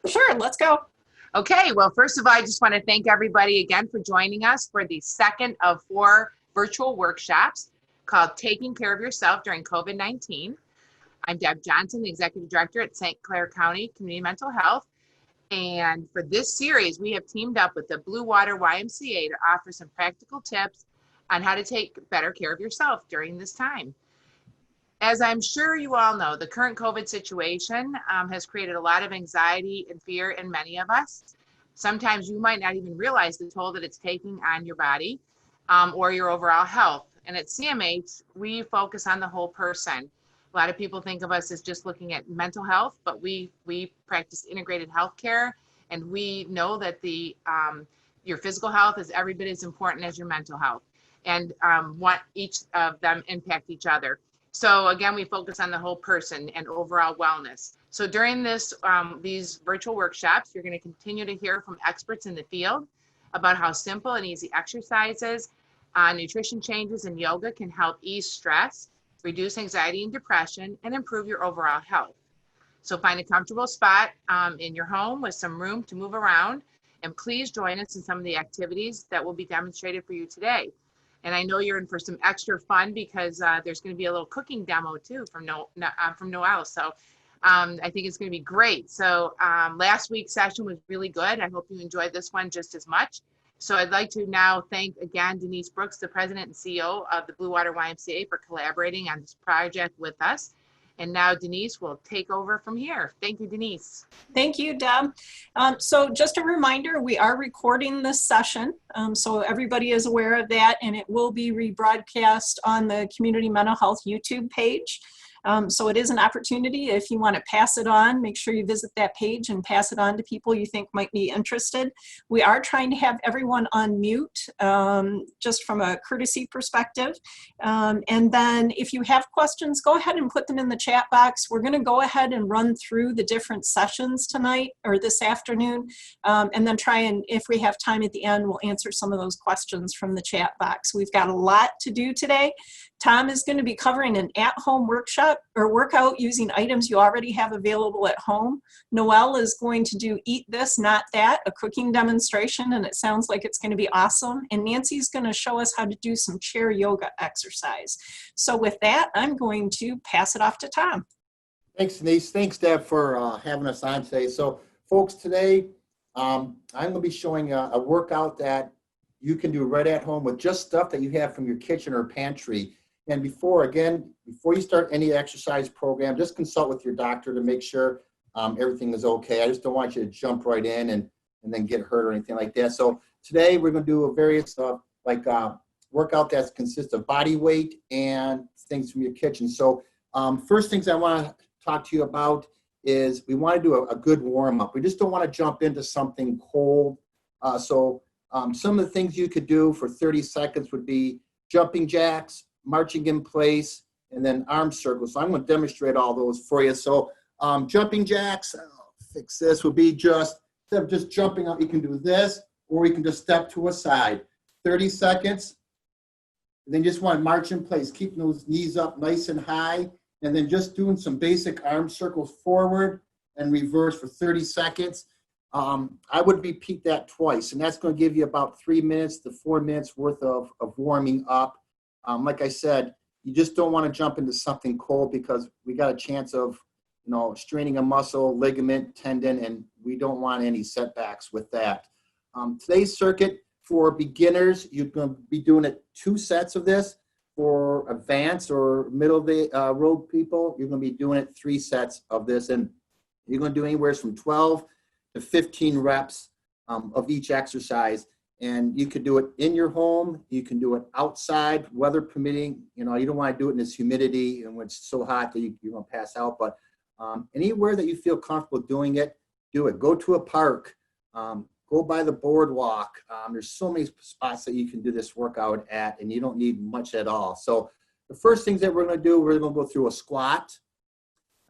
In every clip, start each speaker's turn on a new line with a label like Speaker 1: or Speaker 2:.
Speaker 1: Sure, let's go.
Speaker 2: Okay, well, first of all, I just want to thank everybody again for joining us for the second of 4 virtual workshops called Taking Care of Yourself During COVID-19. I'm Deb Johnson, the Executive Director at St. Clair County Community Mental Health. And for this series, we have teamed up with the Blue Water YMCA to offer some practical tips on how to take better care of yourself during this time. As I'm sure you all know, the current COVID situation has created a lot of anxiety and fear in many of us. Sometimes you might not even realize the toll that it's taking on your body or your overall health. And at CMH, we focus on the whole person. A lot of people think of us as just looking at mental health, but we practice integrated healthcare, and we know that your physical health is every bit as important as your mental health, and want each of them impact each other. So again, we focus on the whole person and overall wellness. So during these virtual workshops, you're going to continue to hear from experts in the field about how simple and easy exercises, nutrition changes, and yoga can help ease stress, reduce anxiety and depression, and improve your overall health. So find a comfortable spot in your home with some room to move around, and please join us in some of the activities that will be demonstrated for you today. And I know you're in for some extra fun because there's going to be a little cooking demo too from Noelle. So I think it's going to be great. So last week's session was really good. I hope you enjoyed this one just as much. So I'd like to now thank again Denise Brooks, the President and CEO of the Blue Water YMCA, for collaborating on this project with us. And now Denise will take over from here. Thank you, Denise.
Speaker 1: Thank you, Deb. So just a reminder, we are recording this session, so everybody is aware of that, and it will be rebroadcast on the Community Mental Health YouTube page. So it is an opportunity. If you want to pass it on, make sure you visit that page and pass it on to people you think might be interested. We are trying to have everyone on mute, just from a courtesy perspective. And then if you have questions, go ahead and put them in the chat box. We're going to go ahead and run through the different sessions tonight or this afternoon, and then try and, if we have time at the end, we'll answer some of those questions from the chat box. We've got a lot to do today. Tom is going to be covering an at-home workshop or workout using items you already have available at home. Noelle is going to do Eat This, Not That, a cooking demonstration, and it sounds like it's going to be awesome. And Nancy's going to show us how to do some chair yoga exercise. So with that, I'm going to pass it off to Tom.
Speaker 3: Thanks, Denise. Thanks, Deb, for having us on today. So, folks, today I'm going to be showing a workout that you can do right at home with just stuff that you have from your kitchen or pantry. And before you start any exercise program, just consult with your doctor to make sure everything is okay. I just don't want you to jump right in and then get hurt or anything like that. So today we're going to do a various workout that consists of body weight and things from your kitchen. So first things I want to talk to you about is we want to do a good warm up. We just don't want to jump into something cold. So some of the things you could do for 30 seconds would be jumping jacks, marching in place, and then arm circles. So I'm going to demonstrate all those for you. So jumping jacks, fix this, would be just, instead of just jumping up, you can do this, or you can just step to a side. 30 seconds, and then just want to march in place, keeping those knees up nice and high, and then just doing some basic arm circles forward and reverse for 30 seconds. I would repeat that twice, and that's going to give you about 3 minutes to 4 minutes worth of warming up. Like I said, you just don't want to jump into something cold because we got a chance of, straining a muscle, ligament, tendon, and we don't want any setbacks with that. Today's circuit for beginners, you're going to be doing 2 sets of this. For advanced or middle of the road people, you're going to be doing 3 sets of this, and you're going to do anywhere from 12 to 15 reps of each exercise. And you could do it in your home. You can do it outside, weather permitting. You don't want to do it in this humidity and when it's so hot that you're going to pass out. But anywhere that you feel comfortable doing it, do it. Go to a park. Go by the boardwalk. There's so many spots that you can do this workout at, and you don't need much at all. So the first things that we're going to do, we're going to go through a squat.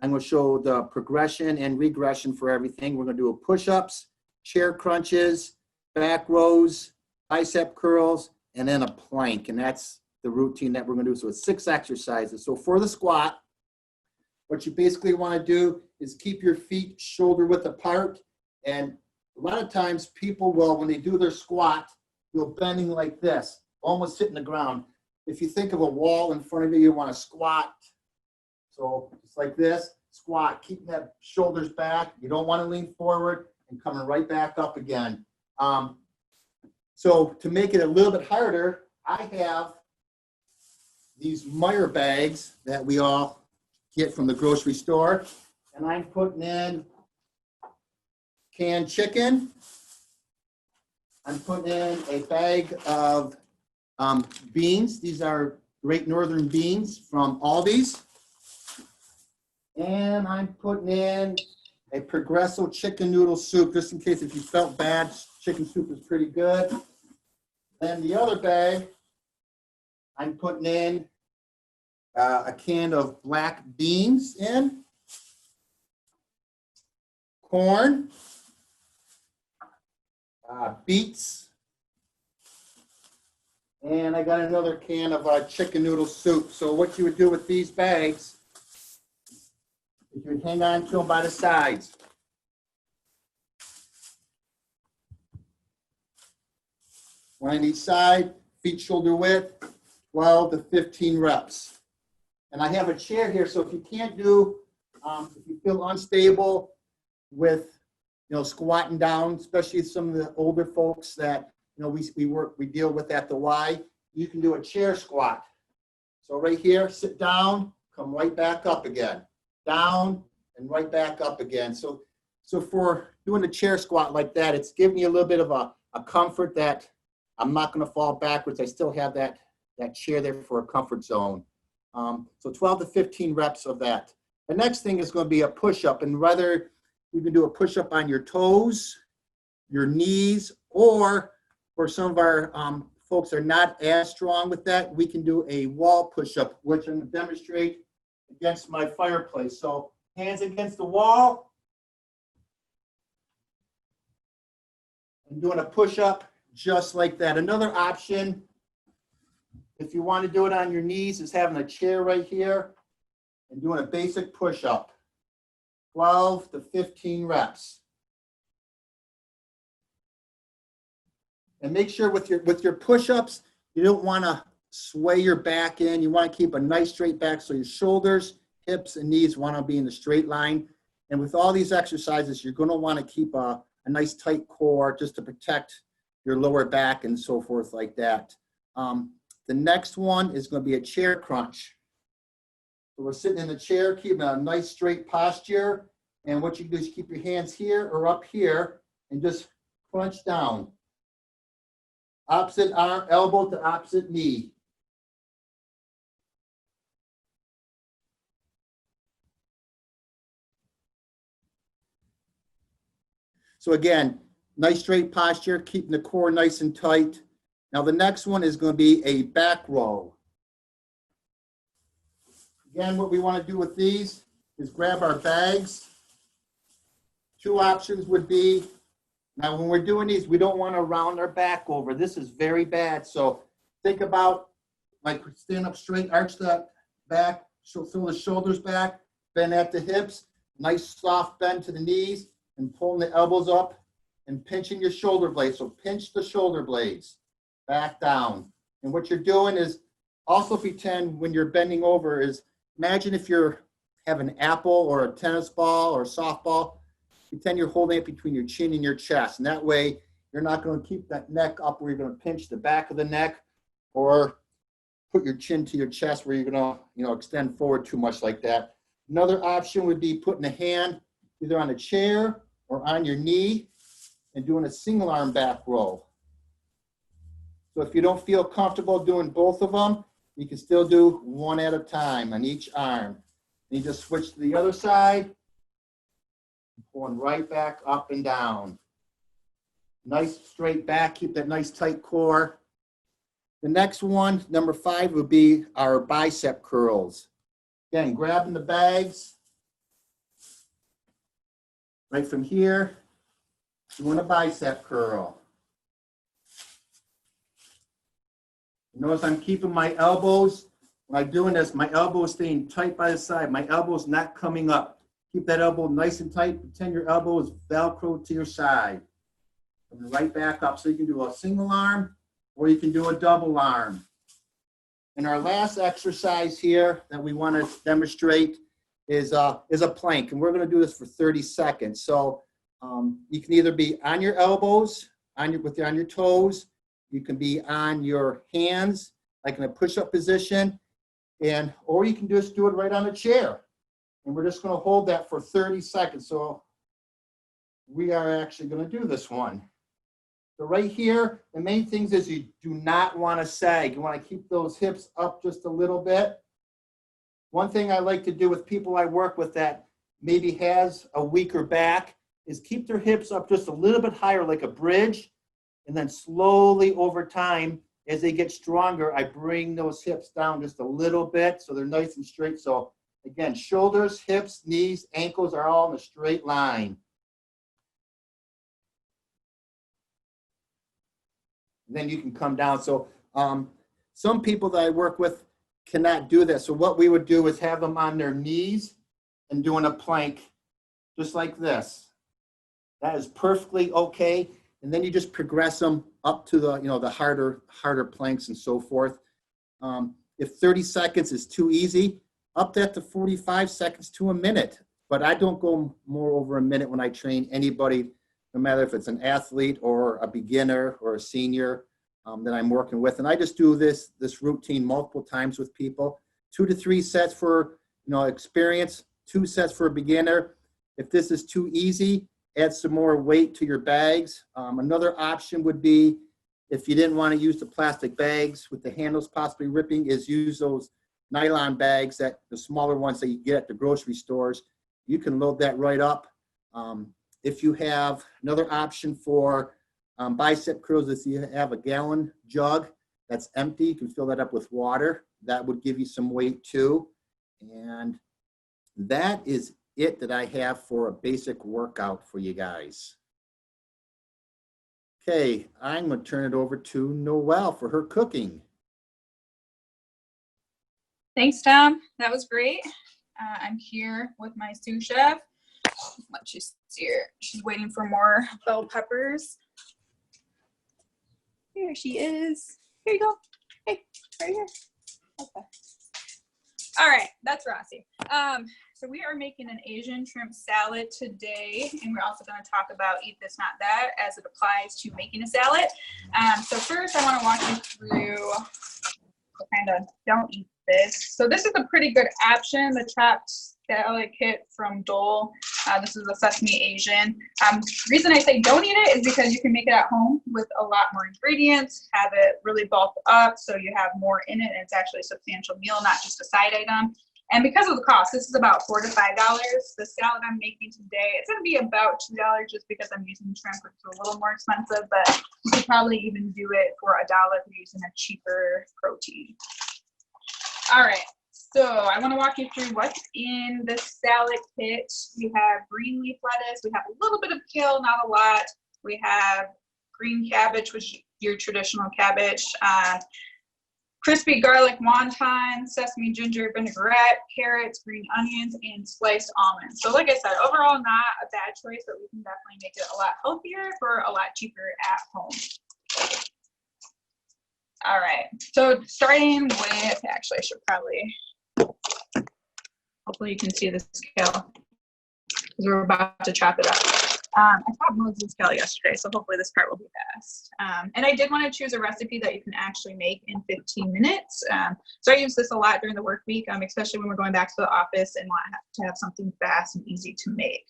Speaker 3: I'm going to show the progression and regression for everything. We're going to do push-ups, chair crunches, back rows, bicep curls, and then a plank. And that's the routine that we're going to do. So it's 6 exercises. So for the squat, what you basically want to do is keep your feet shoulder width apart And a lot of times people will, when they do their squat, go bending like this, almost hitting the ground. If you think of a wall in front of you, you want to squat. So just like this, squat, keeping that shoulders back. You don't want to lean forward and coming right back up again. So to make it a little bit harder, I have these Meyer bags that we all get from the grocery store. And I'm putting in canned chicken. I'm putting in a bag of beans. These are Great Northern beans from Aldi's. And I'm putting in a Progresso chicken noodle soup, just in case if you felt bad, chicken soup is pretty good. And the other bag, I'm putting in a can of black beans in, corn, beets, and I got another can of chicken noodle soup. So what you would do with these bags is you would hang on to them by the sides. One on each side, feet shoulder width, 12 to 15 reps. And I have a chair here, so if you can't do, if you feel unstable with, squatting down, especially some of the older folks that, we deal with at the Y, you can do a chair squat. So right here, sit down, come right back up again, down and right back up again. So for doing a chair squat like that, it's giving you a little bit of a comfort that I'm not going to fall backwards. I still have that chair there for a comfort zone. So 12 to 15 reps of that. The next thing is going to be a push-up, and whether you can do a push-up on your toes, your knees, or for some of our folks are not as strong with that, we can do a wall push-up, which I'm going to demonstrate against my fireplace. So hands against the wall. I'm doing a push-up just like that. Another option, if you want to do it on your knees, is having a chair right here and doing a basic push-up. 12 to 15 reps. And make sure with your push-ups, you don't want to sway your back in. You want to keep a nice straight back so your shoulders, hips, and knees want to be in a straight line. And with all these exercises, you're going to want to keep a nice tight core just to protect your lower back and so forth like that. The next one is going to be a chair crunch. So we're sitting in the chair, keeping a nice straight posture. And what you do is keep your hands here or up here and just crunch down. Opposite arm, elbow to opposite knee. So again, nice straight posture, keeping the core nice and tight. Now the next one is going to be a back row. Again, what we want to do with these is grab our bags. Two options would be, now when we're doing these, we don't want to round our back over. This is very bad. So think about like stand up straight, arch that back, fill the shoulders back, bend at the hips, nice soft bend to the knees, and pulling the elbows up and pinching your shoulder blades. So pinch the shoulder blades back down. And what you're doing is also pretend when you're bending over is imagine if you're have an apple or a tennis ball or a softball, pretend you're holding it between your chin and your chest. And that way you're not going to keep that neck up where you're going to pinch the back of the neck or put your chin to your chest where you're going to, extend forward too much like that. Another option would be putting a hand either on a chair or on your knee and doing a single arm back row. So if you don't feel comfortable doing both of them, you can still do one at a time on each arm. And you just switch to the other side, pulling right back up and down. Nice straight back, keep that nice tight core. The next one, number 5, would be our bicep curls. Again, grabbing the bags right from here, doing a bicep curl. Notice I'm keeping my elbows. When I'm doing this, my elbow is staying tight by the side. My elbow's not coming up. Keep that elbow nice and tight. Pretend your elbow is Velcro to your side. And right back up. So you can do a single arm or you can do a double arm. And our last exercise here that we want to demonstrate is a plank. And we're going to do this for 30 seconds. So you can either be on your elbows, on your toes. You can be on your hands, like in a push-up position. Or you can just do it right on a chair. And we're just going to hold that for 30 seconds. So we are actually going to do this one. So right here, the main things is you do not want to sag. You want to keep those hips up just a little bit. One thing I like to do with people I work with that maybe has a weaker back is keep their hips up just a little bit higher like a bridge. And then slowly over time, as they get stronger, I bring those hips down just a little bit so they're nice and straight. So again, shoulders, hips, knees, ankles are all in a straight line. And then you can come down. So some people that I work with cannot do that. So what we would do is have them on their knees and doing a plank just like this. That is perfectly okay. And then you just progress them up to the harder planks and so forth. If 30 seconds is too easy, up that to 45 seconds to a minute. But I don't go more over a minute when I train anybody, no matter if it's an athlete or a beginner or a senior that I'm working with. And I just do this routine multiple times with people. 2 to 3 sets for experience, 2 sets for a beginner. If this is too easy, add some more weight to your bags. Another option would be, if you didn't want to use the plastic bags with the handles possibly ripping, is use those nylon bags, that the smaller ones that you get at the grocery stores. You can load that right up. If you have another option for bicep curls, if you have a gallon jug that's empty, you can fill that up with water. That would give you some weight too. And that is it that I have for a basic workout for you guys. Okay, I'm going to turn it over to Noelle for her cooking.
Speaker 4: Thanks, Tom. That was great. I'm here with my sous chef. She's here. She's waiting for more bell peppers. Here she is. Here you go. Hey, right here. Okay. All right, that's Rossi. So we are making an Asian shrimp salad today, and we're also going to talk about eat this, not that, as it applies to making a salad. So first, I want to walk you through kind of don't eat this. So this is a pretty good option, the chopped salad kit from Dole. This is a sesame Asian. Reason I say don't eat it is because you can make it at home with a lot more ingredients, have it really bulked up so you have more in it, and it's actually a substantial meal, not just a side item. And because of the cost, this is about $4 to $5. The salad I'm making today, it's going to be about $2 just because I'm using shrimp, which is a little more expensive, but you could probably even do it for $1 if you're using a cheaper protein. All right, so I want to walk you through what's in the salad kit. We have green leaf lettuce. We have a little bit of kale, not a lot. We have green cabbage, which is your traditional cabbage. Crispy garlic wonton, sesame ginger vinaigrette, carrots, green onions, and sliced almonds. So like I said, overall not a bad choice, but we can definitely make it a lot healthier for a lot cheaper at home. All right, so starting with, actually I should probably, hopefully you can see this kale because we're about to chop it up. I chopped most of this kale yesterday, so hopefully this part will be fast. And I did want to choose a recipe that you can actually make in 15 minutes. So I use this a lot during the work week, especially when we're going back to the office and want to have something fast and easy to make.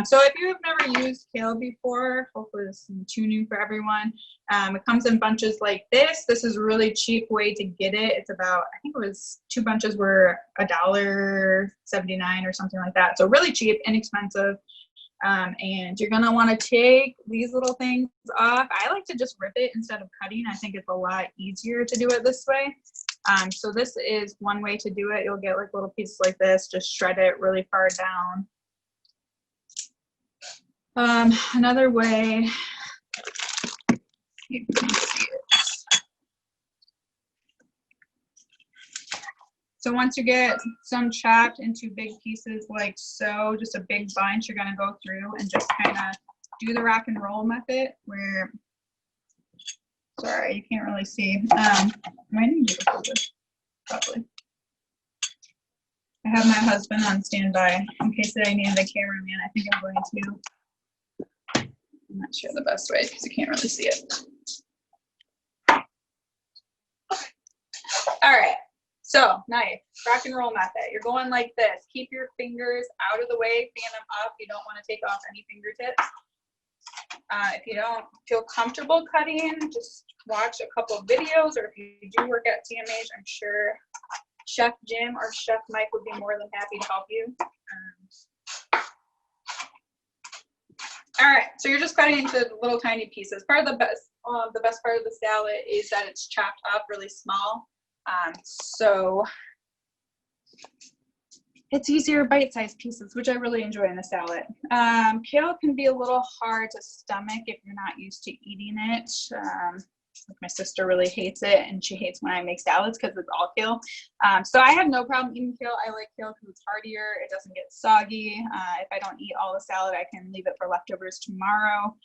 Speaker 4: So if you've never used kale before, hopefully this isn't too new for everyone. It comes in bunches like this. This is a really cheap way to get it. It's about, I think it was 2 bunches were $1.79 or something like that. So really cheap, inexpensive. And you're gonna want to take these little things off. I like to just rip it instead of cutting. I think it's a lot easier to do it this way. So this is one way to do it. You'll get like little pieces like this, just shred it really far down. Another way, you can see it. So once you get some chopped into big pieces like so, just a big bunch, you're gonna go through and just kind of do the rock and roll method where, sorry, you can't really see. I need to hold this properly. I have my husband on standby in case that I needed a cameraman. I think I'm going to. I'm not sure the best way because you can't really see it. All right. So nice rock and roll method. You're going like this. Keep your fingers out of the way, fan them up. You don't want to take off any fingertips. If you don't feel comfortable cutting, just watch a couple of videos, or if you do work at TMH, I'm sure Chef Jim or Chef Mike would be more than happy to help you. All right, so you're just cutting into little tiny pieces. Part of the best part of the salad is that it's chopped up really small. So it's easier bite-sized pieces, which I really enjoy in the salad. Kale can be a little hard to stomach if you're not used to eating it. My sister really hates it, and she hates when I make salads because it's all kale. So I have no problem eating kale. I like kale because it's heartier. It doesn't get soggy. If I don't eat all the salad, I can leave it for leftovers tomorrow.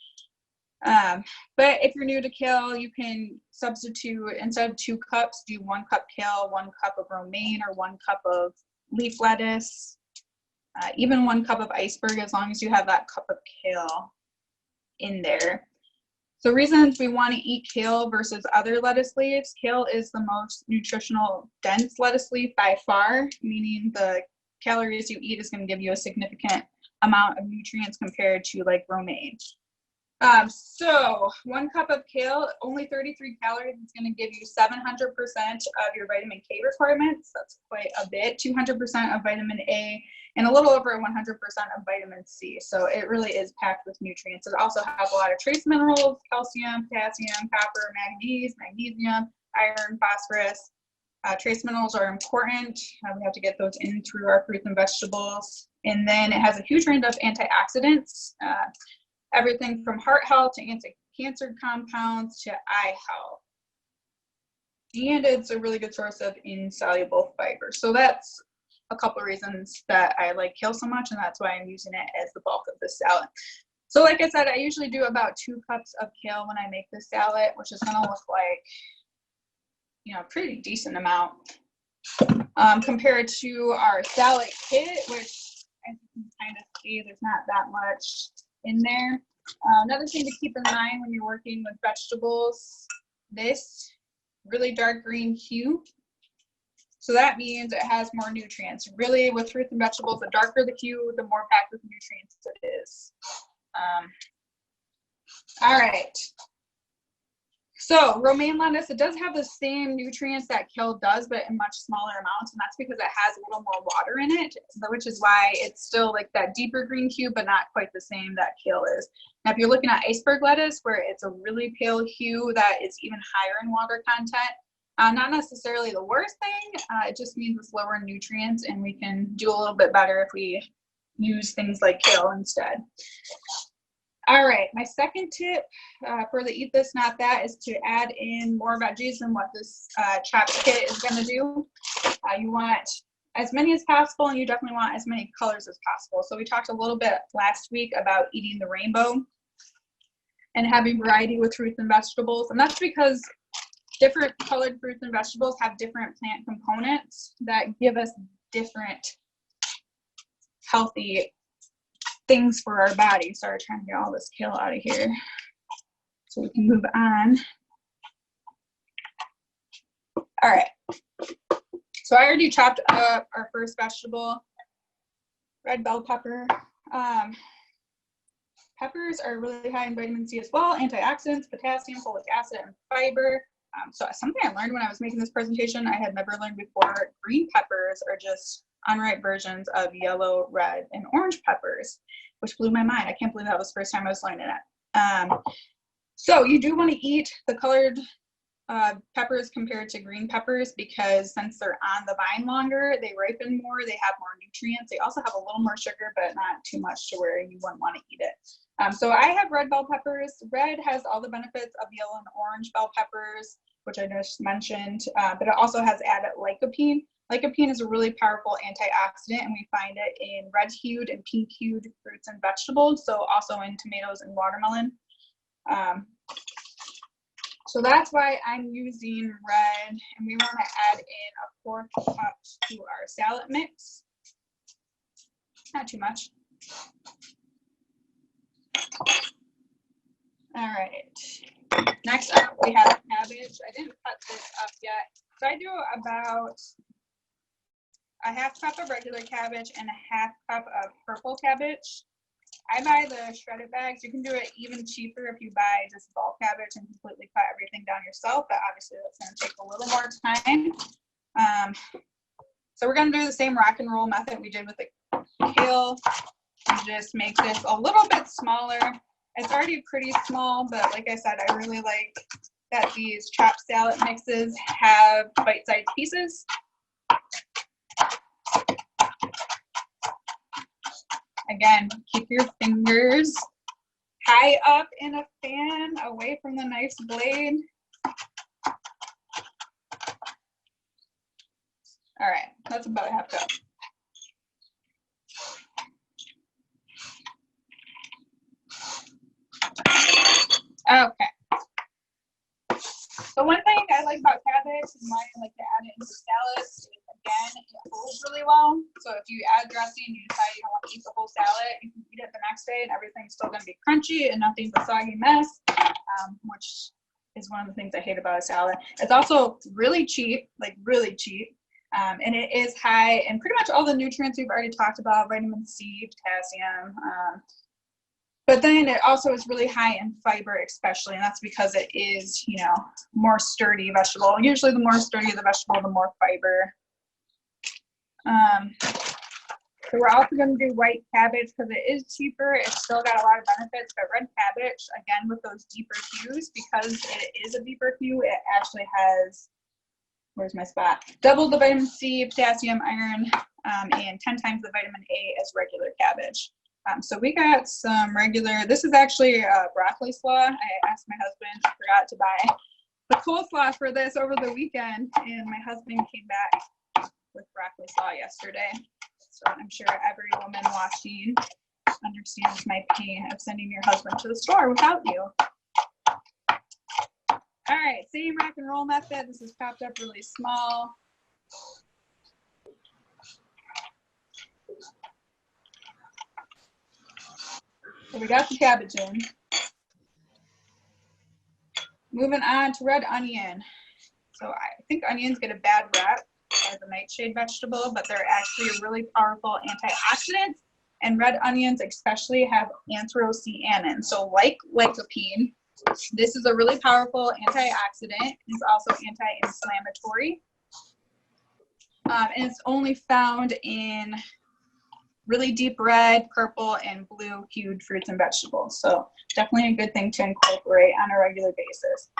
Speaker 4: But if you're new to kale, you can substitute, instead of 2 cups, do 1 cup kale, 1 cup of romaine, or 1 cup of leaf lettuce, even 1 cup of iceberg, as long as you have that cup of kale in there. So reasons we want to eat kale versus other lettuce leaves: kale is the most nutritional dense lettuce leaf by far, meaning the calories you eat is going to give you a significant amount of nutrients compared to like romaine. So 1 cup of kale, only 33 calories, is going to give you 700% of your vitamin K requirements. That's quite a bit. 200% of vitamin A, and a little over 100% of vitamin C. So it really is packed with nutrients. It also has a lot of trace minerals: calcium, potassium, copper, manganese, magnesium, iron, phosphorus. Trace minerals are important. We have to get those in through our fruits and vegetables. And then it has a huge range of antioxidants. Everything from heart health to anti-cancer compounds to eye health. And it's a really good source of insoluble fiber. So that's a couple of reasons that I like kale so much, and that's why I'm using it as the bulk of the salad. So like I said, I usually do about 2 cups of kale when I make this salad, which is gonna look like, you know, a pretty decent amount compared to our salad kit, which as you can kind of see, there's not that much in there. Another thing to keep in mind when you're working with vegetables, this really dark green hue. So that means it has more nutrients. Really, with fruits and vegetables, the darker the hue, the more packed with nutrients it is. All right. So romaine lettuce, it does have the same nutrients that kale does, but in much smaller amounts, and that's because it has a little more water in it, which is why it's still like that deeper green hue, but not quite the same that kale is. Now, if you're looking at iceberg lettuce, where it's a really pale hue that is even higher in water content, not necessarily the worst thing, it just means it's lower in nutrients, and we can do a little bit better if we use things like kale instead. All right, my second tip for the Eat This Not That is to add in more veggies than what this chopped kit is going to do. You want as many as possible, and you definitely want as many colors as possible. So we talked a little bit last week about eating the rainbow and having variety with fruits and vegetables, and that's because different colored fruits and vegetables have different plant components that give us different healthy things for our body. Sorry, trying to get all this kale out of here so we can move on. All right, so I already chopped up our first vegetable, red bell pepper. Peppers are really high in vitamin C as well, antioxidants, potassium, folic acid, and fiber. So something I learned when I was making this presentation I had never learned before: green peppers are just unripe versions of yellow, red, and orange peppers, which blew my mind. I can't believe that was the first time I was learning it. So you do want to eat the colored peppers compared to green peppers, because since they're on the vine longer, they ripen more, they have more nutrients. They also have a little more sugar, but not too much to where you wouldn't want to eat it. So I have red bell peppers. Red has all the benefits of yellow and orange bell peppers, which I just mentioned, but it also has added lycopene. Lycopene is a really powerful antioxidant, and we find it in red-hued and pink-hued fruits and vegetables, so also in tomatoes and watermelon. So that's why I'm using red, and we want to add in a 4 cups to our salad mix. Not too much. All right. Next up, we have cabbage. I didn't cut this up yet. So I do about a 1/2 cup of regular cabbage and a 1/2 cup of purple cabbage. I buy the shredded bags. You can do it even cheaper if you buy just bulk cabbage and completely cut everything down yourself, but obviously that's going to take a little more time. So we're going to do the same rock and roll method we did with the kale. And just make this a little bit smaller. It's already pretty small, but like I said, I really like that these chopped salad mixes have bite-sized pieces. Again, keep your fingers high up in a fan, away from the knife's blade. All right, that's about a 1/2 cup. Okay. So one thing I like about cabbage and why I like to add it into salads is, again, it holds really well. So if you add dressing and you decide you don't want to eat the whole salad, you can eat it the next day and everything's still going to be crunchy and nothing's a soggy mess, which is one of the things I hate about a salad. It's also really cheap, like really cheap. And it is high in pretty much all the nutrients we've already talked about, vitamin C, potassium, but then it also is really high in fiber, especially, and that's because it is, you know, more sturdy vegetable. Usually the more sturdy the vegetable, the more fiber. So we're also going to do white cabbage because it is cheaper. It's still got a lot of benefits, but red cabbage, again, with those deeper hues, because it is a deeper hue, it actually has, where's my spot? Double the vitamin C, potassium, iron, and 10 times the vitamin A as regular cabbage. So we got some regular, this is actually broccoli slaw. I asked my husband, I forgot to buy the coleslaw for this over the weekend, and my husband came back with broccoli slaw yesterday. So I'm sure every woman watching understands my pain of sending your husband to the store without you. All right, same rock and roll method. This is chopped up really small. So we got the cabbage in. Moving on to red onion. So I think onions get a bad rap as a nightshade vegetable, but they're actually a really powerful antioxidant. And red onions especially have anthocyanin. So like lycopene, this is a really powerful antioxidant. It's also anti-inflammatory. And it's only found in really deep red, purple, and blue hued fruits and vegetables. So definitely a good thing to incorporate on a regular basis.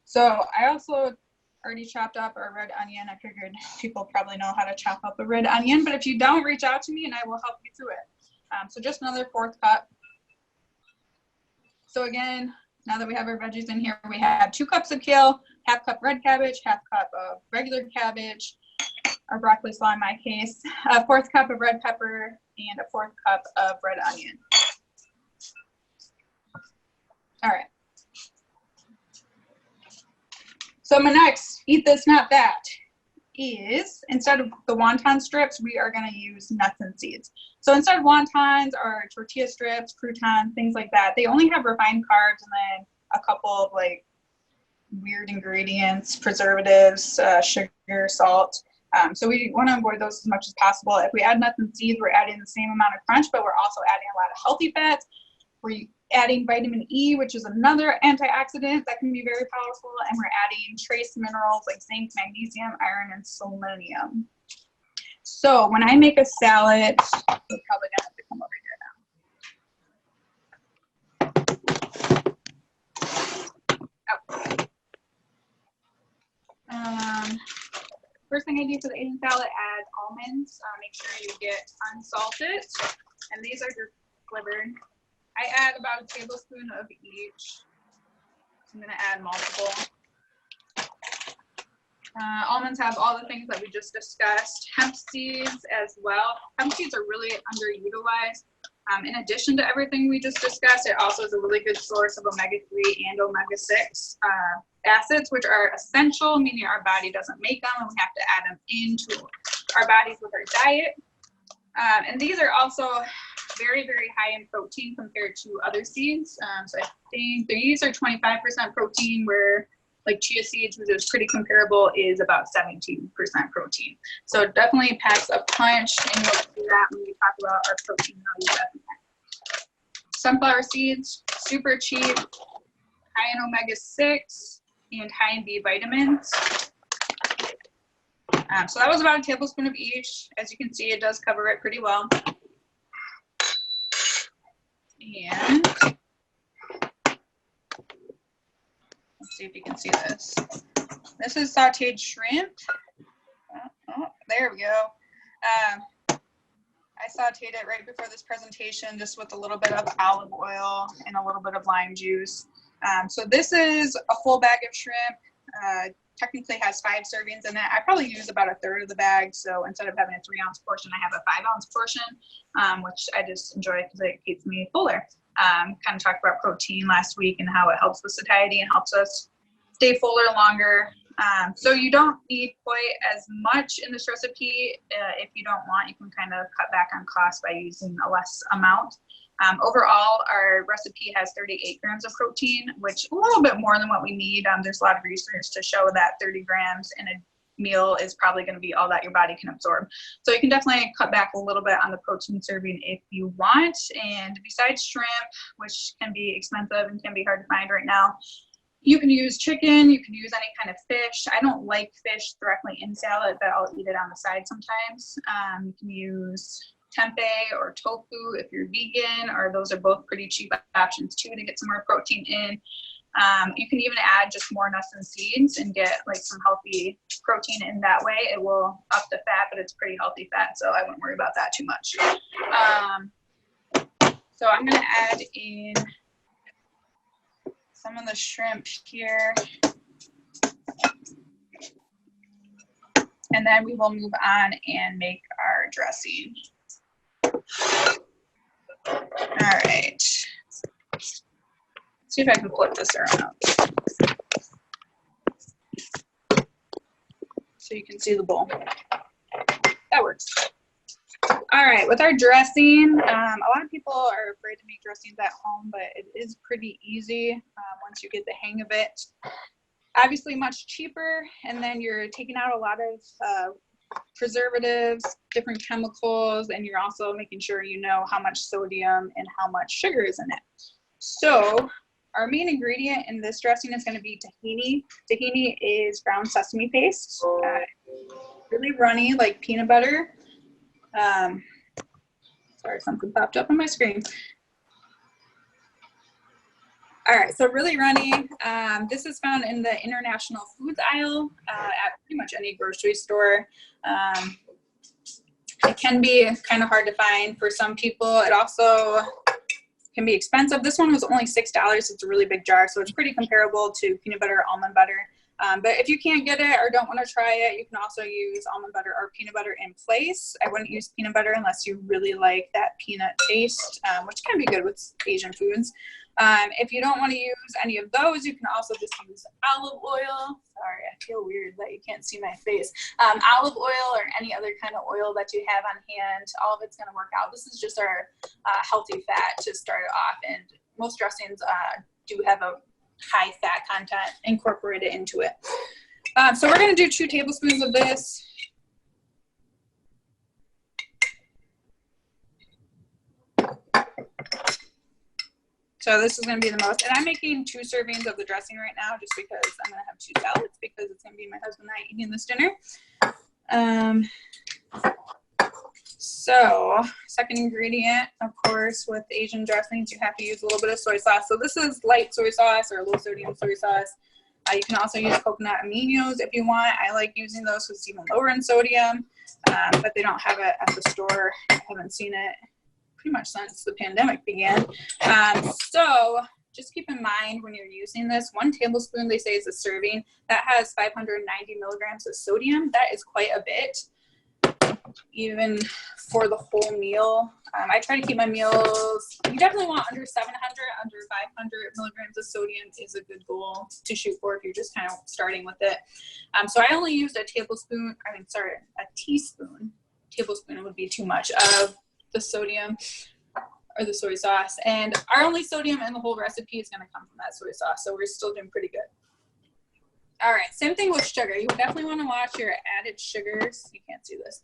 Speaker 4: So I also already chopped up our red onion. I figured people probably know how to chop up a red onion, but if you don't, reach out to me and I will help you through it. So just another 4th cup. So again, now that we have our veggies in here, we have 2 cups of kale, 1/2 cup red cabbage, 1/2 cup of regular cabbage, or broccoli slaw in my case, a 4th cup of red pepper, and a 4th cup of red onion. All right. So my next, eat this, not that, is instead of the wonton strips, we are going to use nuts and seeds. So instead of wontons or tortilla strips, croutons, things like that, they only have refined carbs and then a couple of like weird ingredients, preservatives, sugar, salt. So we want to avoid those as much as possible. If we add nuts and seeds, we're adding the same amount of crunch, but we're also adding a lot of healthy fats. We're adding vitamin E, which is another antioxidant that can be very powerful, and we're adding trace minerals like zinc, magnesium, iron, and selenium. So when I make a salad, we're probably gonna have to come over here now. First thing I do for the Asian salad, add almonds. Make sure you get unsalted, and these are just flavored. I add about a tablespoon of each. So I'm gonna add multiple. Almonds have all the things that we just discussed. Hemp seeds as well. Hemp seeds are really underutilized. In addition to everything we just discussed, it also is a really good source of omega-3 and omega-6 acids, which are essential, meaning our body doesn't make them and we have to add them into our bodies with our diet. And these are also very, very high in protein compared to other seeds. So I think these are 25% protein, where like chia seeds, which is pretty comparable, is about 17% protein. So it definitely packs a punch, and you'll see that when we talk about our protein values at the end. Sunflower seeds, super cheap, high in omega-6 and high in B vitamins. So that was about a tablespoon of each. As you can see, it does cover it pretty well. And let's see if you can see this. This is sauteed shrimp. Oh, there we go. I sauteed it right before this presentation, just with a little bit of olive oil and a little bit of lime juice. So this is a full bag of shrimp. Technically has 5 servings in it. I probably use about a third of the bag. So instead of having a 3-ounce portion, I have a 5-ounce portion, which I just enjoy because it keeps me fuller. Kind of talked about protein last week and how it helps with satiety and helps us stay fuller longer. So you don't need quite as much in this recipe. If you don't want, you can kind of cut back on cost by using a less amount. Overall, our recipe has 38 grams of protein, which a little bit more than what we need. There's a lot of research to show that 30 grams in a meal is probably going to be all that your body can absorb. So you can definitely cut back a little bit on the protein serving if you want. And besides shrimp, which can be expensive and can be hard to find right now, you can use chicken, you can use any kind of fish. I don't like fish directly in salad, but I'll eat it on the side sometimes. You can use tempeh or tofu if you're vegan, or those are both pretty cheap options too to get some more protein in. You can even add just more nuts and seeds and get like some healthy protein in that way. It will up the fat, but it's pretty healthy fat, so I wouldn't worry about that too much. So I'm going to add in some of the shrimp here, and then we will move on and make our dressing. All right. Let's see if I can flip this around so you can see the bowl. That works. All right, with our dressing, a lot of people are afraid to make dressings at home, but it is pretty easy once you get the hang of it. Obviously much cheaper, and then you're taking out a lot of preservatives, different chemicals, and you're also making sure you know how much sodium and how much sugar is in it. So our main ingredient in this dressing is going to be tahini. Tahini is ground sesame paste, really runny like peanut butter. Sorry, something popped up on my screen. All right, so really runny. This is found in the international foods aisle at pretty much any grocery store. It can be kind of hard to find for some people. It also can be expensive. This one was only $6. It's a really big jar, so it's pretty comparable to peanut butter or almond butter. But if you can't get it or don't want to try it, you can also use almond butter or peanut butter in place. I wouldn't use peanut butter unless you really like that peanut taste, which can be good with Asian foods. If you don't want to use any of those, you can also just use olive oil. Sorry, I feel weird that you can't see my face. Olive oil or any other kind of oil that you have on hand, all of it's going to work out. This is just our healthy fat to start off, and most dressings do have a high fat content incorporated into it. So we're going to do 2 tablespoons of this. So this is going to be the most, and I'm making 2 servings of the dressing right now just because I'm going to have 2 salads because it's going to be my husband and I eating this dinner. So second ingredient, of course, with Asian dressings, you have to use a little bit of soy sauce. So this is light soy sauce or low sodium soy sauce. You can also use coconut aminos if you want. I like using those because it's even lower in sodium, but they don't have it at the store. I haven't seen it pretty much since the pandemic began. So just keep in mind when you're using this, 1 tablespoon, they say, is a serving. That has 590 milligrams of sodium. That is quite a bit, even for the whole meal. I try to keep my meals, you definitely want under 700, under 500 milligrams of sodium is a good goal to shoot for if you're just kind of starting with it. So I only used a teaspoon, tablespoon would be too much, of the sodium or the soy sauce. And our only sodium in the whole recipe is gonna come from that soy sauce. So we're still doing pretty good. All right, same thing with sugar. You definitely wanna watch your added sugars. You can't see this.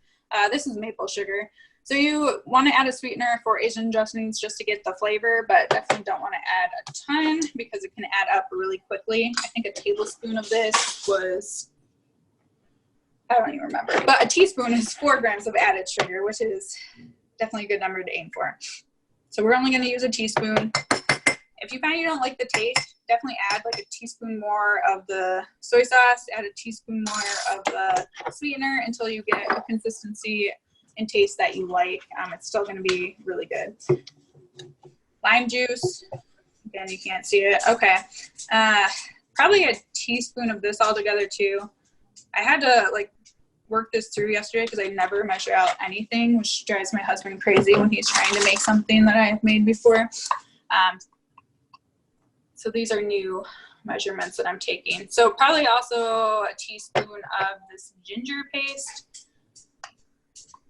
Speaker 4: This is maple sugar. So you want to add a sweetener for Asian dressings just to get the flavor, but definitely don't want to add a ton because it can add up really quickly. I think a tablespoon of this was, I don't even remember, but a teaspoon is 4 grams of added sugar, which is definitely a good number to aim for. So we're only going to use a teaspoon. If you find you don't like the taste, definitely add like a teaspoon more of the soy sauce, add a teaspoon more of the sweetener until you get a consistency and taste that you like. It's still going to be really good. Lime juice, again, you can't see it. Okay, probably a teaspoon of this all together too. I had to like work this through yesterday because I never measure out anything, which drives my husband crazy when he's trying to make something that I've made before. So these are new measurements that I'm taking. So probably also a teaspoon of this ginger paste.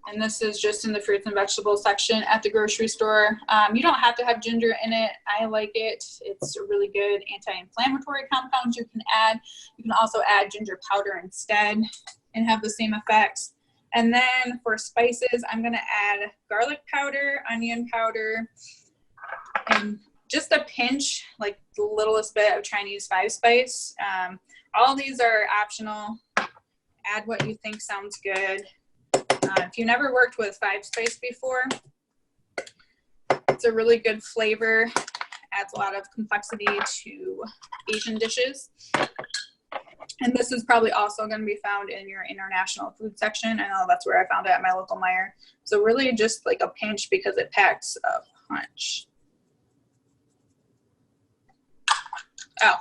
Speaker 4: And this is just in the fruits and vegetables section at the grocery store. You don't have to have ginger in it. I like it. It's a really good anti-inflammatory compound you can add. You can also add ginger powder instead and have the same effects. And then for spices, I'm gonna add garlic powder, onion powder, and just a pinch, like the littlest bit of Chinese 5-spice. All these are optional. Add what you think sounds good. If you never worked with 5-spice before, it's a really good flavor. Adds a lot of complexity to Asian dishes. And this is probably also going to be found in your international food section. I know that's where I found it at my local Meijer. So really just like a pinch because it packs a punch. Oh,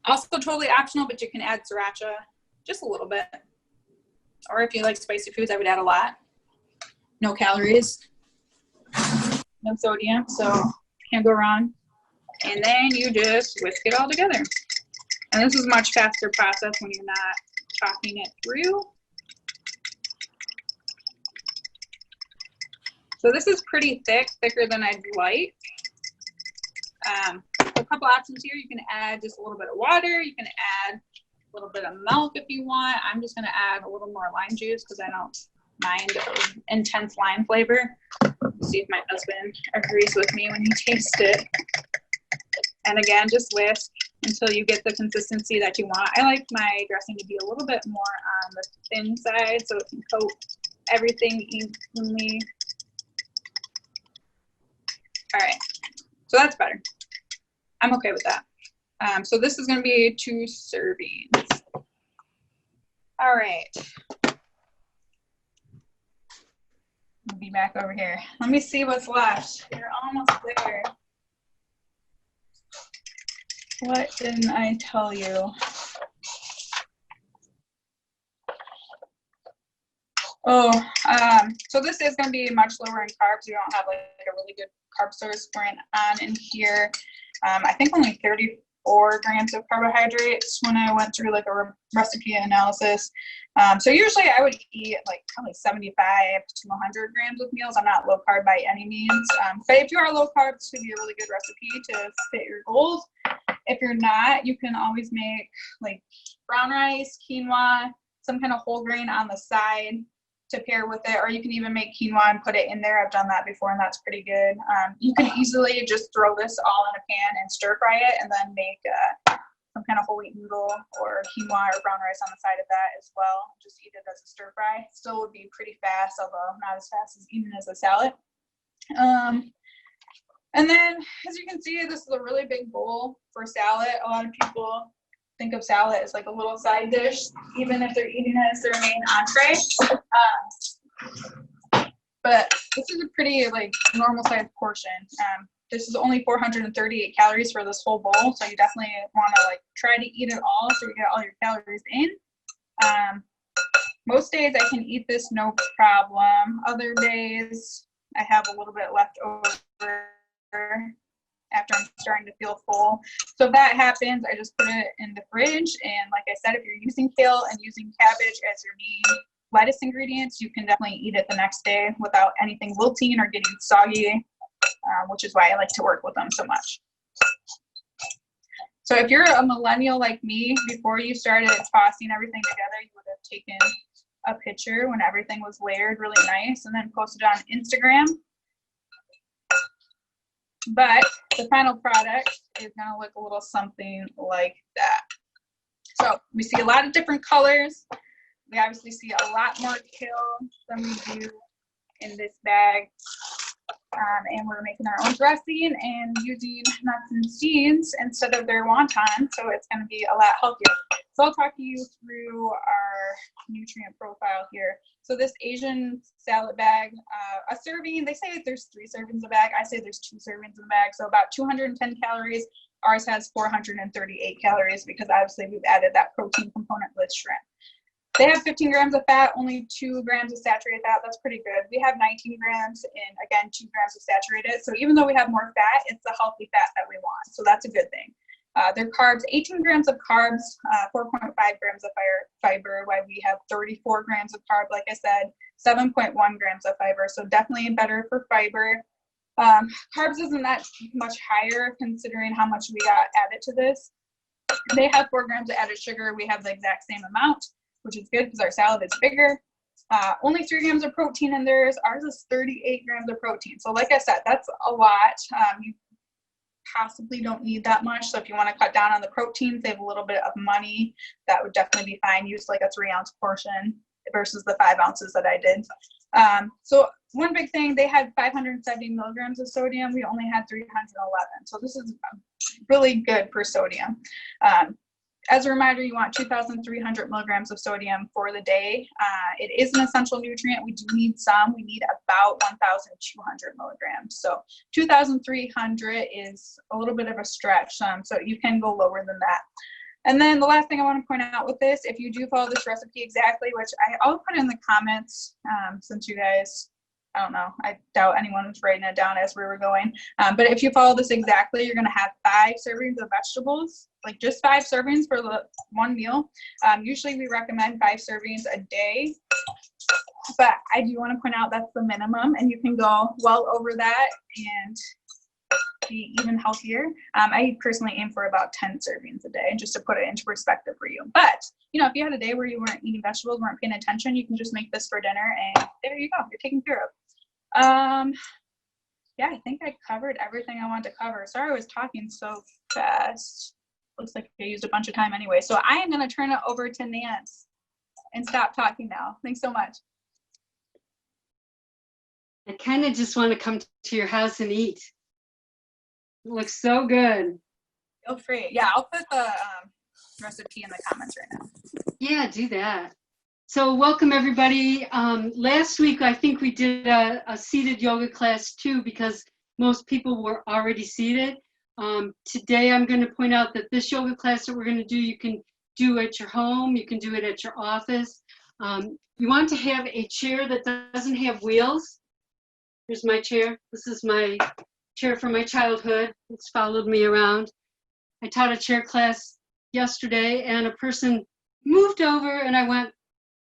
Speaker 4: also totally optional, but you can add sriracha just a little bit. Or if you like spicy foods, I would add a lot. No calories, no sodium, so can't go wrong. And then you just whisk it all together. And this is a much faster process when you're not talking it through. So this is pretty thick, thicker than I'd like. A couple options here. You can add just a little bit of water. You can add a little bit of milk if you want. I'm just going to add a little more lime juice because I don't mind intense lime flavor. Let's see if my husband agrees with me when he tastes it. And again, just whisk until you get the consistency that you want. I like my dressing to be a little bit more on the thin side so it can coat everything evenly. All right, so that's better. I'm okay with that. So this is going to be 2 servings. All right. I'll be back over here. Let me see what's left. You're almost there. What didn't I tell you? Oh, so this is going to be much lower in carbs. You don't have like a really good carb source for it on in here. I think only 34 grams of carbohydrates when I went through like a recipe analysis. So usually I would eat like probably 75 to 100 grams with meals. I'm not low carb by any means. But if you are low carb, this would be a really good recipe to fit your goals. If you're not, you can always make like brown rice, quinoa, some kind of whole grain on the side to pair with it, or you can even make quinoa and put it in there. I've done that before and that's pretty good. You can easily just throw this all in a pan and stir fry it and then make some kind of whole wheat noodle or quinoa or brown rice on the side of that as well. Just eat it as a stir fry. Still would be pretty fast, although not as fast as even as a salad. And then as you can see, this is a really big bowl for salad. A lot of people think of salad as like a little side dish, even if they're eating it as their main entree. But this is a pretty like normal sized portion. This is only 438 calories for this whole bowl, so you definitely want to like try to eat it all so you get all your calories in. Most days I can eat this no problem. Other days I have a little bit left over after I'm starting to feel full. So if that happens, I just put it in the fridge. And like I said, if you're using kale and using cabbage as your main lettuce ingredients, you can definitely eat it the next day without anything wilting or getting soggy, which is why I like to work with them so much. So if you're a millennial like me, before you started tossing everything together, you would have taken a picture when everything was layered really nice and then posted on Instagram. But the final product is going to look a little something like that. So we see a lot of different colors. We obviously see a lot more kale than we do in this bag. And we're making our own dressing and using nuts and seeds instead of their wonton, so it's going to be a lot healthier. So I'll talk you through our nutrient profile here. So this Asian salad bag, a serving, they say there's 3 servings a bag. I say there's 2 servings in the bag, so about 210 calories. Ours has 438 calories because obviously we've added that protein component with shrimp. They have 15 grams of fat, only 2 grams of saturated fat. That's pretty good. We have 19 grams and again, 2 grams of saturated. So even though we have more fat, it's the healthy fat that we want. So that's a good thing. Their carbs, 18 grams of carbs, 4.5 grams of fiber, while we have 34 grams of carb, like I said, 7.1 grams of fiber. So definitely better for fiber. Carbs isn't that much higher considering how much we got added to this. They have 4 grams of added sugar. We have the exact same amount, which is good because our salad is bigger. Only 3 grams of protein in theirs. Ours is 38 grams of protein. So like I said, that's a lot. You possibly don't need that much. So if you want to cut down on the protein, save a little bit of money, that would definitely be fine. Use like a 3-ounce portion versus the 5 ounces that I did. So one big thing, they had 570 milligrams of sodium. We only had 311. So this is really good for sodium. As a reminder, you want 2,300 milligrams of sodium for the day. It is an essential nutrient. We do need some. We need about 1,200 milligrams. So 2,300 is a little bit of a stretch, so you can go lower than that. And then the last thing I want to point out with this, if you do follow this recipe exactly, which I'll put in the comments since you guys, I don't know, I doubt anyone was writing it down as we were going. But if you follow this exactly, you're going to have 5 servings of vegetables, like just 5 servings for the one meal. Usually we recommend 5 servings a day, but I do want to point out that's the minimum, and you can go well over that and be even healthier. I personally aim for about 10 servings a day, just to put it into perspective for you. But you know, if you had a day where you weren't eating vegetables, weren't paying attention, you can just make this for dinner, and there you go, you're taken care of. Yeah, I think I covered everything I wanted to cover. Sorry I was talking so fast. Looks like I used a bunch of time anyway. So I am going to turn it over to Nance and stop talking now. Thanks so much.
Speaker 5: I kind of just want to come to your house and eat. It looks so good.
Speaker 4: Feel free. Yeah, I'll put the recipe in the comments right now.
Speaker 5: Yeah, do that. So welcome everybody. Last week, I think we did a seated yoga class too, because most people were already seated. Today, I'm going to point out that this yoga class that we're going to do, you can do at your home. You can do it at your office. You want to have a chair that doesn't have wheels. Here's my chair. This is my chair from my childhood. It's followed me around. I taught a chair class yesterday, and a person moved over, and I went,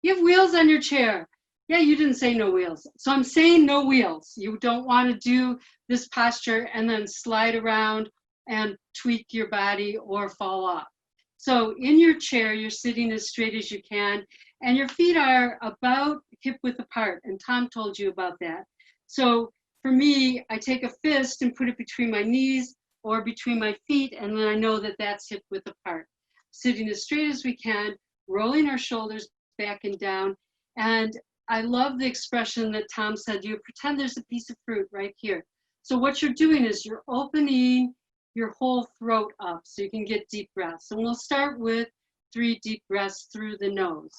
Speaker 5: "You have wheels on your chair." "Yeah, you didn't say no wheels." So I'm saying no wheels. You don't want to do this posture and then slide around and tweak your body or fall off. So in your chair, you're sitting as straight as you can, and your feet are about hip width apart. And Tom told you about that. So for me, I take a fist and put it between my knees or between my feet, and then I know that that's hip width apart. Sitting as straight as we can, rolling our shoulders back and down. And I love the expression that Tom said, you pretend there's a piece of fruit right here. So what you're doing is you're opening your whole throat up so you can get deep breaths. And we'll start with 3 deep breaths through the nose.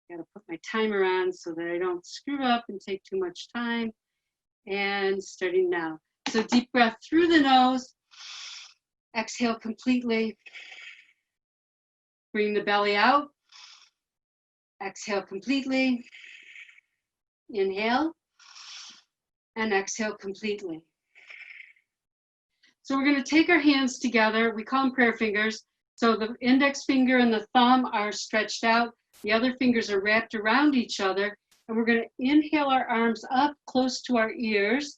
Speaker 5: Got to put my timer on so that I don't screw up and take too much time. And starting now. So deep breath through the nose. Exhale completely. Bring the belly out. Exhale completely. Inhale. And exhale completely. So we're going to take our hands together. We call them prayer fingers. So the index finger and the thumb are stretched out. The other fingers are wrapped around each other. And we're going to inhale our arms up close to our ears.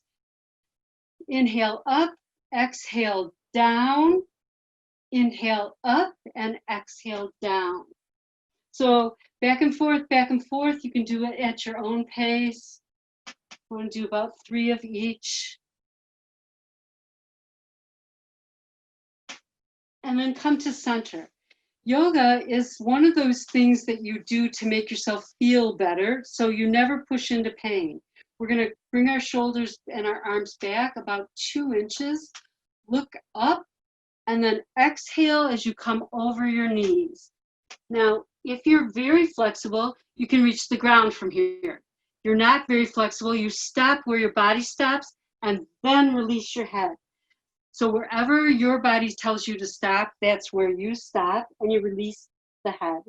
Speaker 5: Inhale up, exhale down. Inhale up and exhale down. So back and forth, back and forth. You can do it at your own pace. I'm going to do about 3 of each. And then come to center. Yoga is one of those things that you do to make yourself feel better, so you never push into pain. We're going to bring our shoulders and our arms back about 2 inches. Look up, and then exhale as you come over your knees. Now, if you're very flexible, you can reach the ground from here. You're not very flexible, you stop where your body stops, and then release your head. So wherever your body tells you to stop, that's where you stop and you release the head.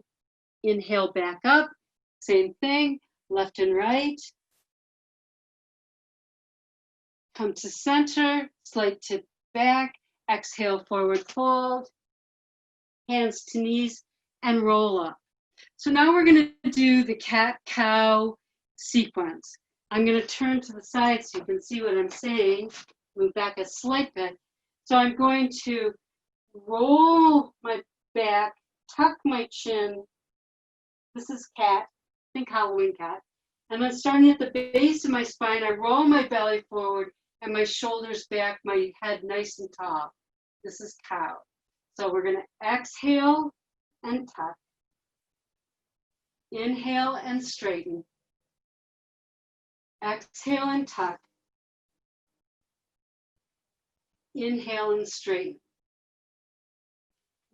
Speaker 5: Inhale back up, same thing, left and right. Come to center, slight tip back, exhale, forward fold, hands to knees, and roll up. So now we're going to do the cat-cow sequence. I'm going to turn to the side so you can see what I'm saying. Move back a slight bit. So I'm going to roll my back, tuck my chin. This is cat, think Halloween cat. And then starting at the base of my spine, I roll my belly forward and my shoulders back, my head nice and tall. This is cow. So we're going to exhale and tuck. Inhale and straighten. Exhale and tuck. Inhale and straighten.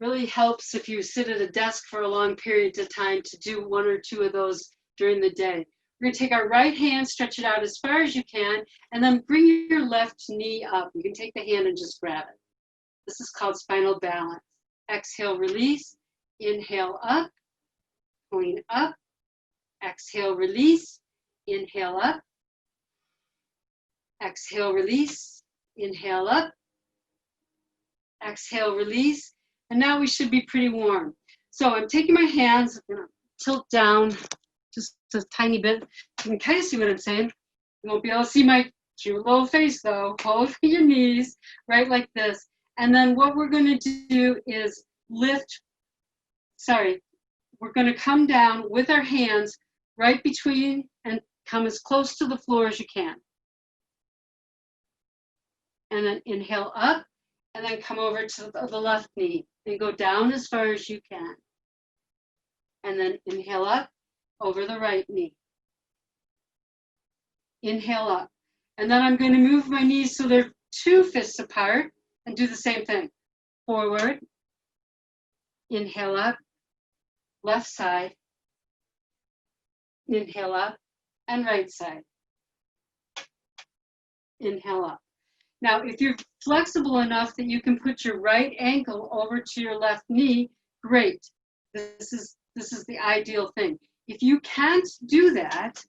Speaker 5: Really helps if you sit at a desk for a long period of time to do 1 or 2 of those during the day. We're going to take our right hand, stretch it out as far as you can, and then bring your left knee up. You can take the hand and just grab it. This is called spinal balance. Exhale, release. Inhale up, point up. Exhale, release. Inhale up. Exhale, release. Inhale up. Exhale, release. And now we should be pretty warm. So I'm taking my hands, I'm going to tilt down just a tiny bit. You can kind of see what I'm saying. You won't be able to see my cute little face though. Hold your knees, right like this. And then what we're going to do is we're going to come down with our hands right between and come as close to the floor as you can. And then inhale up, and then come over to the left knee and go down as far as you can. And then inhale up over the right knee. Inhale up. And then I'm going to move my knees so they're 2 fists apart and do the same thing. Forward. Inhale up. Left side. Inhale up. And right side. Inhale up. Now, if you're flexible enough that you can put your right ankle over to your left knee, great. This is the ideal thing. If you can't do that,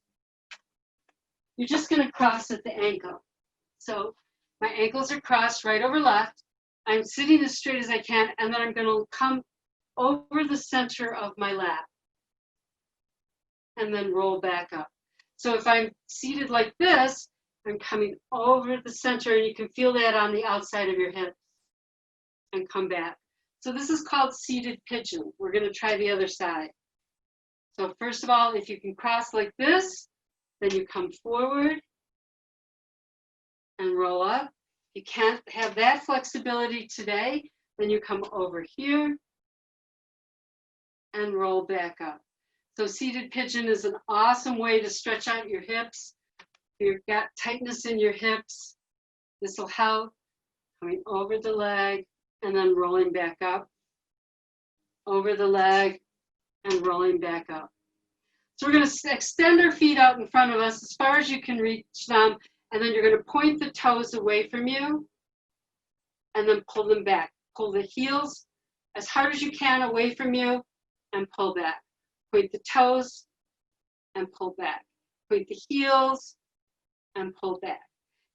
Speaker 5: you're just going to cross at the ankle. So my ankles are crossed right over left. I'm sitting as straight as I can, and then I'm going to come over the center of my lap and then roll back up. So if I'm seated like this, I'm coming over the center, and you can feel that on the outside of your hips, and come back. So this is called seated pigeon. We're going to try the other side. So first of all, if you can cross like this, then you come forward and roll up. You can't have that flexibility today, then you come over here and roll back up. So seated pigeon is an awesome way to stretch out your hips. If you've got tightness in your hips, this will help. Coming over the leg and then rolling back up. Over the leg and rolling back up. So we're going to extend our feet out in front of us as far as you can reach them, And then you're going to point the toes away from you and then pull them back. Pull the heels as hard as you can away from you and pull back. Point the toes and pull back. Point the heels and pull back.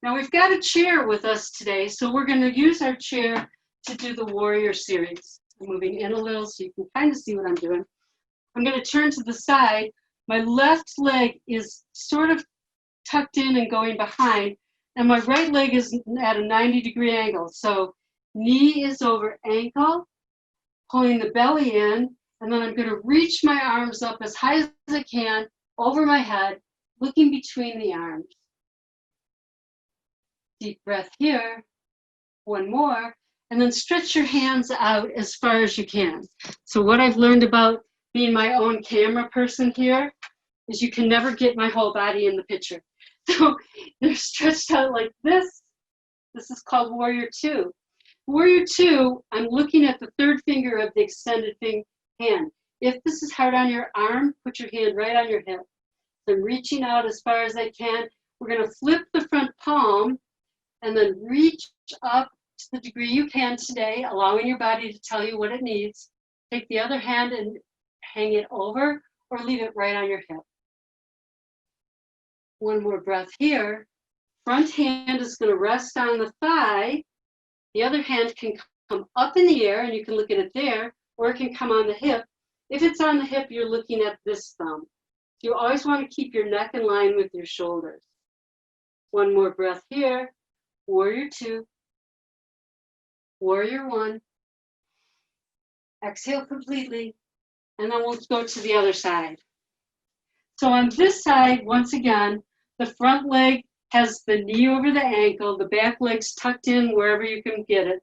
Speaker 5: Now we've got a chair with us today, so we're going to use our chair to do the warrior series. I'm moving in a little so you can kind of see what I'm doing. I'm going to turn to the side. My left leg is sort of tucked in and going behind, and my right leg is at a 90-degree angle. So knee is over ankle, pulling the belly in, and then I'm going to reach my arms up as high as I can over my head, looking between the arms. Deep breath here. One more. And then stretch your hands out as far as you can. So what I've learned about being my own camera person here is you can never get my whole body in the picture. So they're stretched out like this. This is called Warrior 2. Warrior 2, I'm looking at the third finger of the extended hand. If this is hard on your arm, put your hand right on your hip. So I'm reaching out as far as I can. We're going to flip the front palm and then reach up to the degree you can today, allowing your body to tell you what it needs. Take the other hand and hang it over or leave it right on your hip. One more breath here. Front hand is going to rest on the thigh. The other hand can come up in the air, and you can look at it there, or it can come on the hip. If it's on the hip, you're looking at this thumb. You always want to keep your neck in line with your shoulders. One more breath here. Warrior 2. Warrior 1. Exhale completely, and then we'll go to the other side. So on this side, once again, the front leg has the knee over the ankle, the back leg's tucked in wherever you can get it,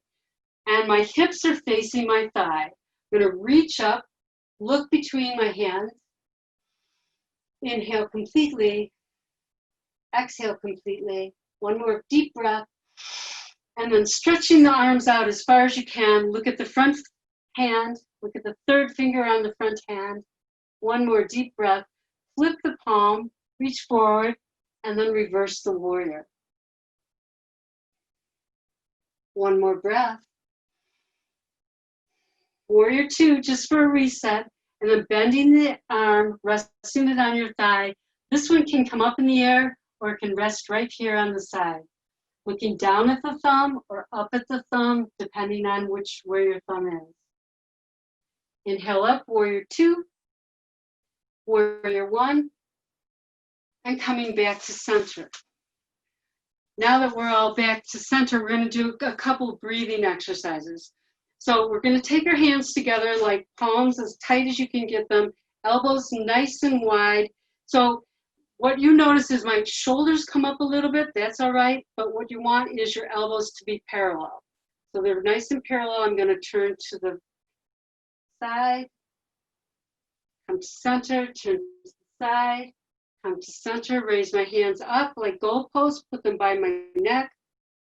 Speaker 5: and my hips are facing my thigh. I'm going to reach up, look between my hands, inhale completely, exhale completely. One more deep breath, and then stretching the arms out as far as you can. Look at the front hand, look at the third finger on the front hand. One more deep breath, flip the palm, reach forward, and then reverse the warrior. One more breath. Warrior 2, just for a reset, and then bending the arm, resting it on your thigh. This one can come up in the air, or it can rest right here on the side. Looking down at the thumb or up at the thumb, depending on where your thumb is. Inhale up, Warrior 2, Warrior 1, and coming back to center. Now that we're all back to center, we're going to do a couple breathing exercises. So we're going to take our hands together like palms as tight as you can get them, elbows nice and wide. So what you notice is my shoulders come up a little bit, that's all right, but what you want is your elbows to be parallel. So they're nice and parallel. I'm going to turn to the side, come to center, turn to the side, come to center, raise my hands up like goalposts, put them by my neck.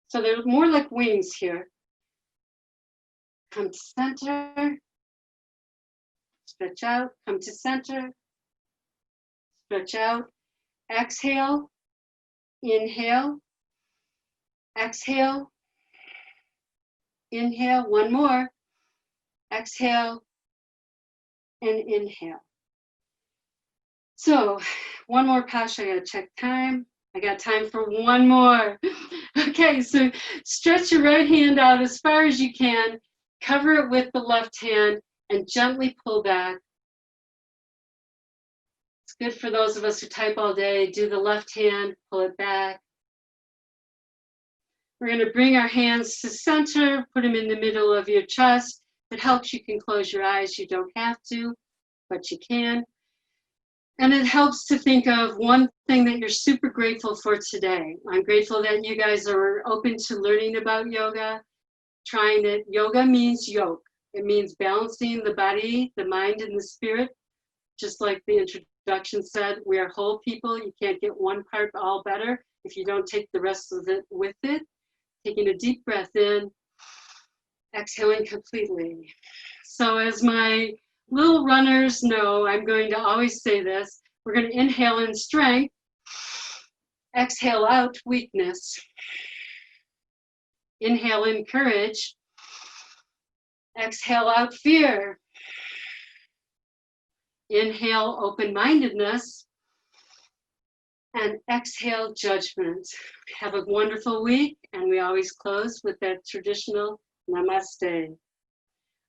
Speaker 5: So they're more like wings here. Come to center, stretch out, come to center, stretch out, exhale, inhale, exhale, inhale, one more, exhale, and inhale. So one more pass, I gotta check time. I got time for one more. Okay, so stretch your right hand out as far as you can, cover it with the left hand, and gently pull back. It's good for those of us who type all day. Do the left hand, pull it back. We're going to bring our hands to center, put them in the middle of your chest. If it helps, you can close your eyes. You don't have to, but you can. And it helps to think of one thing that you're super grateful for today. I'm grateful that you guys are open to learning about yoga, trying it. Yoga means yoke. It means balancing the body, the mind, and the spirit. Just like the introduction said, we are whole people. You can't get one part all better if you don't take the rest of it with it. Taking a deep breath in, exhaling completely. So as my little runners know, I'm going to always say this. We're going to inhale in strength, Exhale out weakness. Inhale in courage. Exhale out fear. Inhale open-mindedness. And exhale judgment. Have a wonderful week, and we always close with that traditional namaste.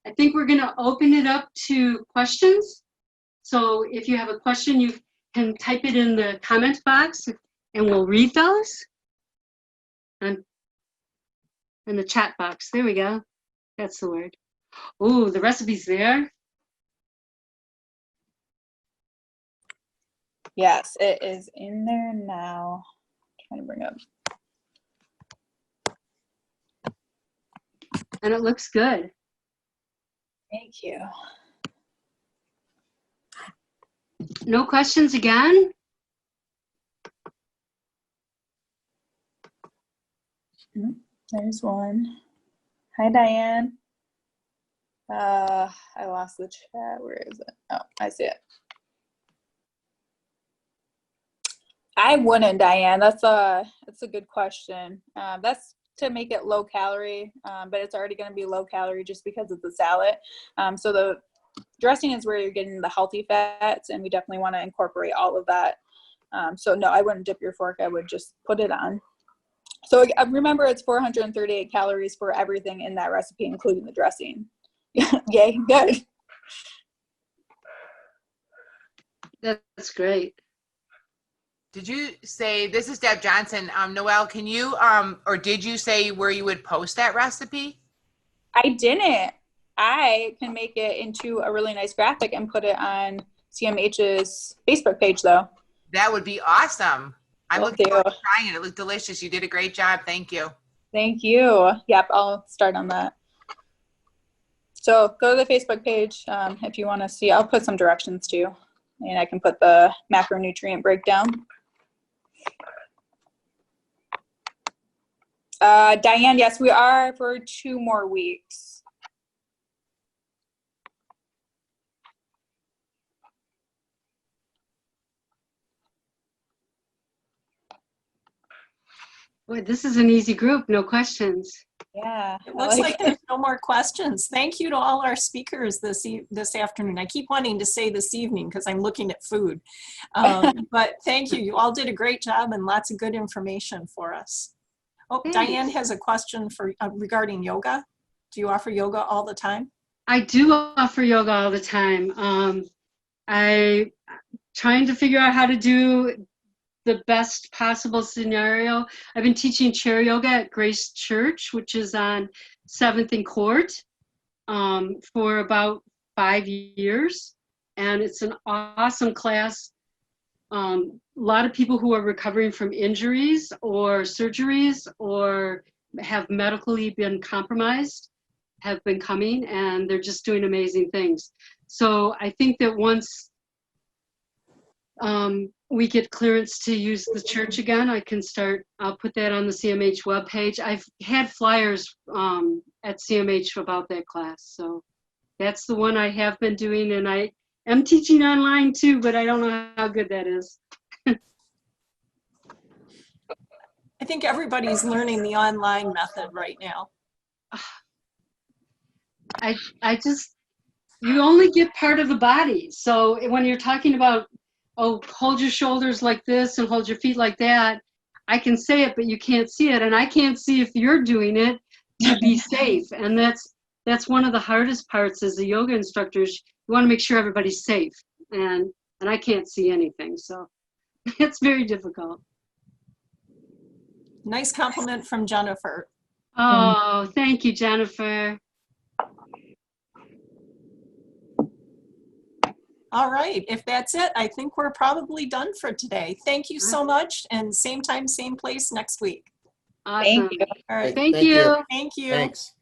Speaker 5: I think we're going to open it up to questions. So if you have a question, you can type it in the comment box, and we'll read those. And in the chat box, there we go. That's the word. Oh, the recipe's there.
Speaker 4: Yes, it is in there now. Trying to bring up.
Speaker 5: And it looks good.
Speaker 4: Thank you.
Speaker 5: No questions again?
Speaker 4: There's one. Hi, Diane. I lost the chat. Where is it? Oh, I see it. I wouldn't, Diane. That's a good question. That's to make it low calorie, but it's already going to be low calorie just because of the salad. So the dressing is where you're getting the healthy fats, and we definitely want to incorporate all of that. So no, I wouldn't dip your fork. I would just put it on. So remember, it's 438 calories for everything in that recipe, including the dressing. Yay, good.
Speaker 5: That's great.
Speaker 2: Did you say, this is Deb Johnson, Noelle, can you, or did you say where you would post that recipe?
Speaker 4: I didn't. I can make it into a really nice graphic and put it on CMH's Facebook page, though.
Speaker 2: That would be awesome. I looked
Speaker 4: Thank you.
Speaker 2: forward to trying it. It looked delicious. You did a great job. Thank you.
Speaker 4: Thank you. Yep, I'll start on that. So go to the Facebook page if you want to see. I'll put some directions too, and I can put the macronutrient breakdown. Diane, yes, we are for 2 more weeks.
Speaker 5: Boy, this is an easy group, no questions.
Speaker 4: Yeah.
Speaker 1: It looks like there's no more questions. Thank you to all our speakers this afternoon. I keep wanting to say this evening because I'm looking at food. But thank you. You all did a great job and lots of good information for us. Oh,
Speaker 5: Thanks.
Speaker 1: Diane has a question for regarding yoga. Do you offer yoga all the time?
Speaker 5: I do offer yoga all the time. I'm trying to figure out how to do the best possible scenario. I've been teaching chair yoga at Grace Church, which is on 7th and Court, for about 5 years. And it's an awesome class. A lot of people who are recovering from injuries or surgeries or have medically been compromised have been coming, and they're just doing amazing things. So I think that once we get clearance to use the church again, I'll put that on the CMH webpage. I've had flyers at CMH about that class. So that's the one I have been doing, and I am teaching online too, but I don't know how good that is.
Speaker 1: I think everybody's learning the online method right now.
Speaker 5: You only get part of the body. So when you're talking about, oh, hold your shoulders like this and hold your feet like that, I can say it, but you can't see it. And I can't see if you're doing it to be safe. And that's one of the hardest parts as a yoga instructor. You want to make sure everybody's safe. And I can't see anything. So it's very difficult.
Speaker 1: Nice compliment from Jennifer.
Speaker 5: Oh, thank you, Jennifer.
Speaker 1: All right, if that's it, I think we're probably done for today. Thank you so much, and same time, same place next week.
Speaker 5: Awesome.
Speaker 4: Thank you.
Speaker 1: All right,
Speaker 5: Thank you.
Speaker 1: thank you.
Speaker 3: Thanks.